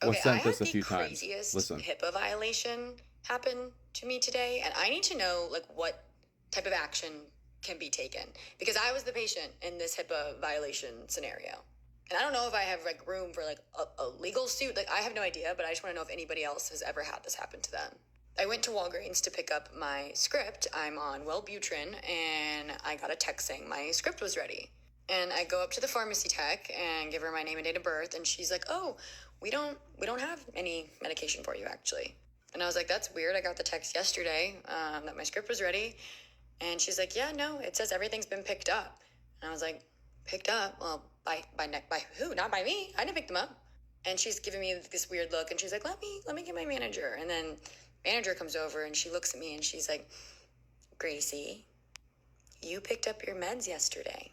was Okay, I sent had this a the few times. craziest Listen. HIPAA violation happen to me today, and I need to know like what type of action can be taken because I was the patient in this HIPAA violation scenario. And I don't know if I have like room for like a legal suit. Like I have no idea, but I just want to know if anybody else has ever had this happen to them. I went to Walgreens to pick up my script. I'm on Wellbutrin, and I got a text saying my script was ready. And I go up to the pharmacy tech and give her my name and date of birth, and she's like, "Oh, we don't have any medication for you actually." And I was like, "That's weird. I got the text yesterday that my script was ready." And she's like, "Yeah, no, it says everything's been picked up." And I was like, "Picked up? Well, by who? Not by me. I didn't pick them up." And she's giving me this weird look, and she's like, "Let me get my manager." And then manager comes over and she looks at me and she's like, "Gracie, you picked up your meds yesterday."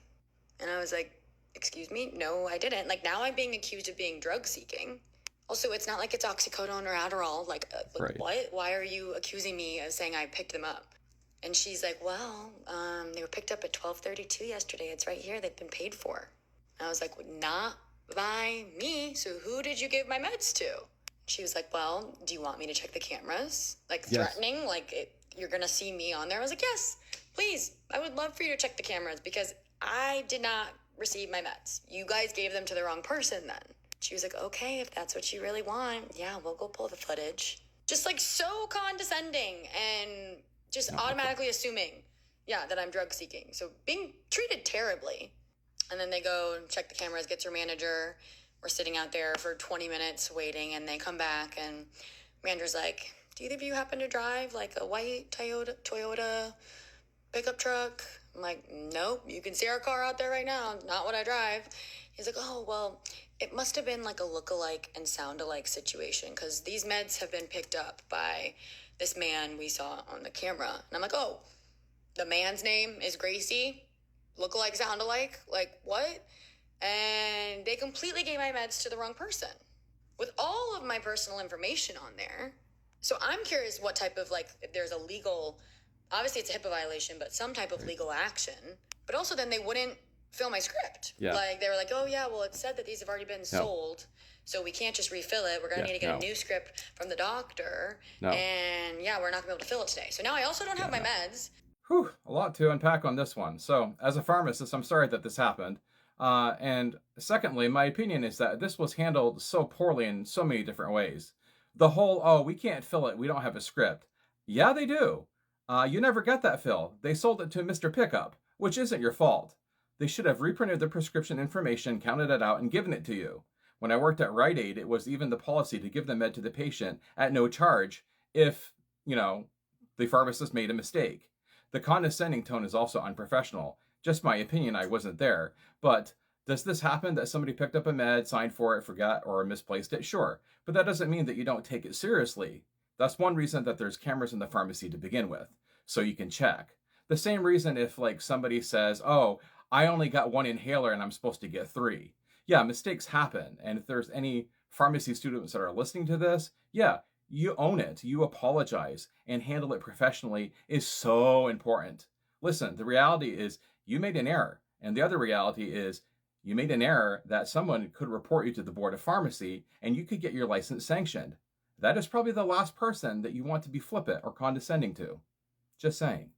And I was like, "Excuse me? No, I didn't." Like now I'm being accused of being drug seeking. Also, it's not like it's oxycodone or Adderall. Like Right. what? Why are you accusing me of saying I picked them up? And she's like, "Well, they were picked up at 12:32 yesterday. It's right here. They've been paid for." And I was like, "Well, not by me. So who did you give my meds to?" She was like, "Well, do you want me to check the cameras?" Like Yes. threatening, like you're gonna see me on there. I was like, "Yes, please. I would love for you to check the cameras because I did not receive my meds. You guys gave them to the wrong person then." She was like, "Okay, if that's what you really want, yeah, we'll go pull the footage." Just like so condescending and just No. automatically assuming, yeah, that I'm drug seeking. So being treated terribly. And then they go and check the cameras, get their manager. We're sitting out there for 20 minutes waiting, and they come back, and manager's like, "Do either of you happen to drive like a white Toyota pickup truck?" I'm like, "Nope, you can see our car out there right now. Not what I drive." He's like, "Oh, well, it must have been like a look-alike and sound-alike situation because these meds have been picked up by this man we saw on the camera." And I'm like, "Oh, the man's name is Gracie? Look-alike, sound-alike? Like, what?" And they completely gave my meds to the wrong person with all of my personal information on there. So I'm curious what type of like if there's a legal, obviously it's a HIPAA violation, but some type of Right. legal action. But also then they wouldn't fill my script. Yeah. Like they were like, "Oh yeah, well it said that these have already been No. sold, so we can't just refill it. We're gonna Yeah. need to get No. a new script from the doctor, No. and yeah, we're not gonna be able to fill it today." So now I also don't Yeah. have my No. meds. Whew, a lot to unpack on this one. So, as a pharmacist, I'm sorry that this happened. And secondly, my opinion is that this was handled so poorly in so many different ways. The whole, "oh, we can't fill it, we don't have a script." Yeah, they do. You never got that fill. They sold it to Mr. Pickup, which isn't your fault. They should have reprinted the prescription information, counted it out, and given it to you. When I worked at Rite Aid, it was even the policy to give the med to the patient at no charge if, you know, the pharmacist made a mistake. The condescending tone is also unprofessional. Just my opinion, I wasn't there. But does this happen that somebody picked up a med, signed for it, forgot, or misplaced it? Sure. But that doesn't mean that you don't take it seriously. That's one reason that there's cameras in the pharmacy to begin with, so you can check. The same reason if like somebody says, "Oh, I only got one inhaler and I'm supposed to get three." Yeah, mistakes happen. And if there's any pharmacy students that are listening to this, yeah, you own it, you apologize, and handle it professionally is so important. Listen, the reality is you made an error. And the other reality is you made an error that someone could report you to the Board of Pharmacy and you could get your license sanctioned. That is probably the last person that you want to be flippant or condescending to. Just saying.